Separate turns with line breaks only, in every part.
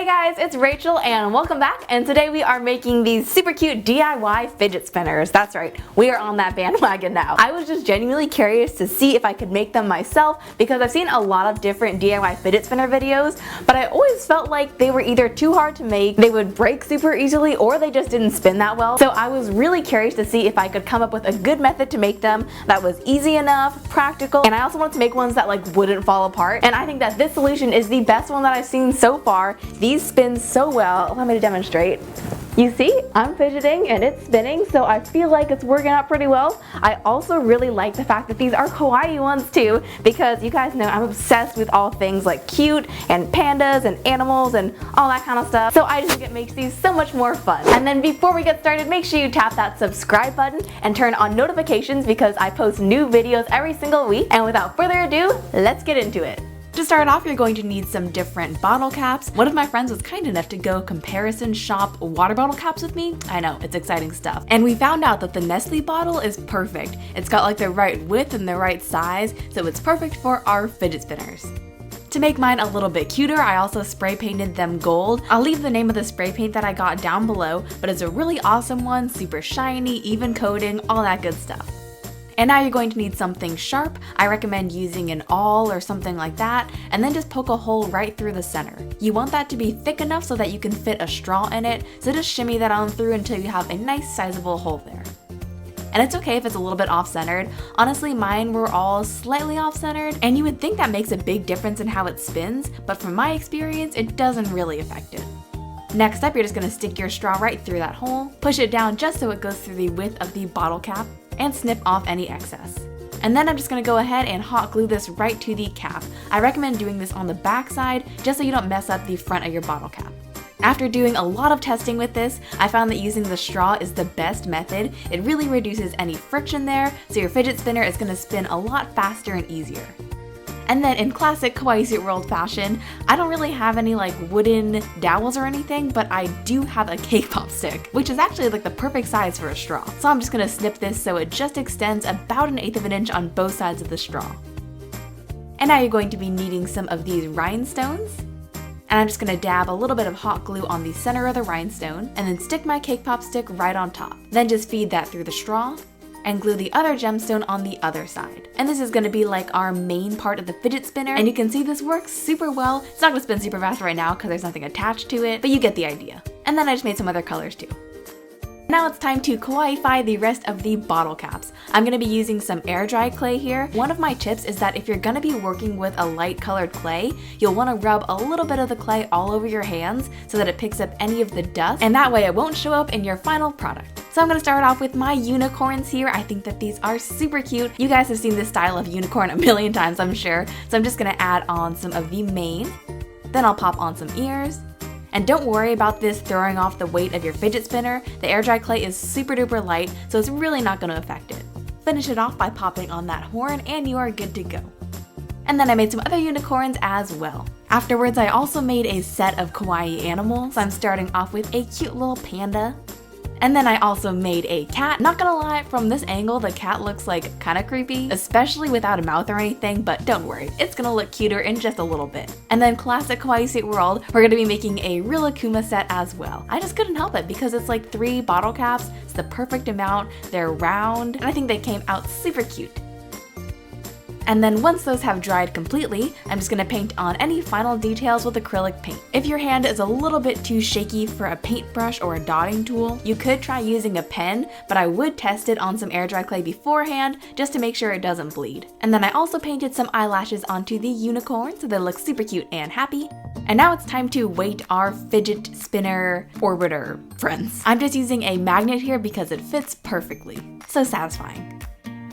Hey guys, it's Rachel and welcome back, and today we are making these super cute DIY fidget spinners. That's right, we are on that bandwagon now. I was just genuinely curious to see if I could make them myself because I've seen a lot of different DIY fidget spinner videos, but I always felt like they were either too hard to make, they would break super easily, or they just didn't spin that well. So I was really curious to see if I could come up with a good method to make them that was easy enough, practical, and I also wanted to make ones that wouldn't fall apart. And I think that this solution is the best one that I've seen so far. These spin so well. Allow me to demonstrate. You see, I'm fidgeting and it's spinning, so I feel like it's working out pretty well. I also really like the fact that these are kawaii ones too, because you guys know I'm obsessed with all things like cute and pandas and animals and all that kind of stuff. So I just think it makes these so much more fun. And then before we get started, make sure you tap that subscribe button and turn on notifications because I post new videos every single week. And without further ado, let's get into it. To start off, you're going to need some different bottle caps. One of my friends was kind enough to go comparison shop water bottle caps with me. I know, it's exciting stuff. And we found out that the Nestle bottle is perfect. It's got the right width and the right size, so it's perfect for our fidget spinners. To make mine a little bit cuter, I also spray painted them gold. I'll leave the name of the spray paint that I got down below, but it's a really awesome one, super shiny, even coating, all that good stuff. And now you're going to need something sharp. I recommend using an awl or something like that, and then just poke a hole right through the center. You want that to be thick enough so that you can fit a straw in it, so just shimmy that on through until you have a nice sizable hole there. And it's okay if it's a little bit off-centered. Honestly, mine were all slightly off-centered, and you would think that makes a big difference in how it spins, but from my experience, it doesn't really affect it. Next up, you're just going to stick your straw right through that hole, push it down just so it goes through the width of the bottle cap, and snip off any excess. And then I'm just going to go ahead and hot glue this right to the cap. I recommend doing this on the back side just so you don't mess up the front of your bottle cap. After doing a lot of testing with this, I found that using the straw is the best method. It really reduces any friction there, so your fidget spinner is going to spin a lot faster and easier. And then in classic kawaiisweetworld fashion, I don't really have any wooden dowels or anything, but I do have a cake pop stick, which is actually the perfect size for a straw. So I'm just gonna snip this so it just extends about 1/8 of an inch on both sides of the straw. And now you're going to be needing some of these rhinestones. And I'm just gonna dab a little bit of hot glue on the center of the rhinestone, and then stick my cake pop stick right on top. Then just feed that through the straw, and glue the other gemstone on the other side. And this is going to be our main part of the fidget spinner, and you can see this works super well. It's not going to spin super fast right now because there's nothing attached to it, but you get the idea. And then I just made some other colors too. Now it's time to kawaii-fy the rest of the bottle caps. I'm going to be using some air dry clay here. One of my tips is that if you're going to be working with a light colored clay, you'll want to rub a little bit of the clay all over your hands so that it picks up any of the dust, and that way it won't show up in your final product. So I'm going to start off with my unicorns here. I think that these are super cute. You guys have seen this style of unicorn a million times, I'm sure. So I'm just going to add on some of the mane. Then I'll pop on some ears. And don't worry about this throwing off the weight of your fidget spinner. The air dry clay is super duper light, so it's really not going to affect it. Finish it off by popping on that horn and you are good to go. And then I made some other unicorns as well. Afterwards, I also made a set of kawaii animals. I'm starting off with a cute little panda. And then I also made a cat. Not gonna lie, from this angle the cat looks kinda creepy, especially without a mouth or anything, but don't worry, it's gonna look cuter in just a little bit. And then classic kawaiisweetworld, we're gonna be making a real Akuma set as well. I just couldn't help it because it's 3 bottle caps, it's the perfect amount, they're round, and I think they came out super cute. And then once those have dried completely, I'm just going to paint on any final details with acrylic paint. If your hand is a little bit too shaky for a paintbrush or a dotting tool, you could try using a pen, but I would test it on some air dry clay beforehand just to make sure it doesn't bleed. And then I also painted some eyelashes onto the unicorn so they look super cute and happy. And now it's time to weight our fidget spinner orbiter friends. I'm just using a magnet here because it fits perfectly. So satisfying.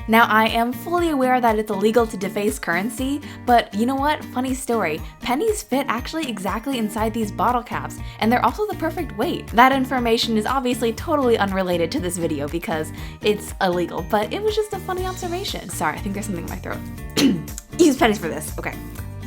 Now I am fully aware that it's illegal to deface currency, but you know what? Funny story, pennies fit actually exactly inside these bottle caps, and they're also the perfect weight. That information is obviously totally unrelated to this video because it's illegal, but it was just a funny observation. Sorry, I think there's something in my throat. Use pennies for this, okay.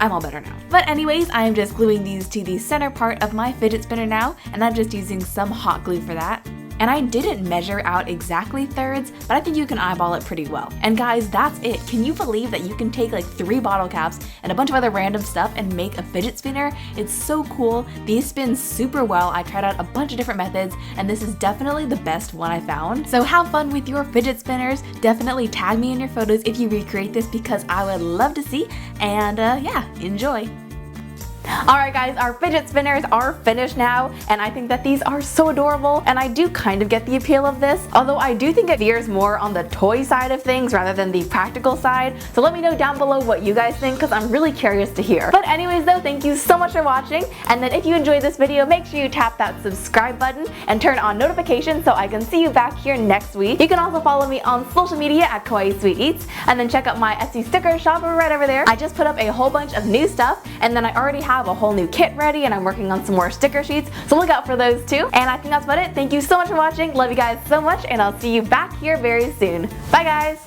I'm all better now. But anyways, I'm just gluing these to the center part of my fidget spinner now, and I'm just using some hot glue for that. And I didn't measure out exactly thirds, but I think you can eyeball it pretty well. And guys, that's it. Can you believe that you can take like 3 bottle caps and a bunch of other random stuff and make a fidget spinner? It's so cool. These spin super well. I tried out a bunch of different methods, and this is definitely the best one I found. So have fun with your fidget spinners. Definitely tag me in your photos if you recreate this because I would love to see. And yeah, enjoy. Alright guys, our fidget spinners are finished now, and I think that these are so adorable, and I do kind of get the appeal of this, although I do think it veers more on the toy side of things rather than the practical side, so let me know down below what you guys think because I'm really curious to hear. But anyways though, thank you so much for watching, and then if you enjoyed this video, make sure you tap that subscribe button and turn on notifications so I can see you back here next week. You can also follow me on social media at kawaiisweetwearld, and then check out my Etsy sticker shop right over there. I just put up a whole bunch of new stuff, and then I already have a whole new kit ready, and I'm working on some more sticker sheets, so look out for those too. And I think that's about it. Thank you so much for watching. Love you guys so much, and I'll see you back here very soon. Bye guys!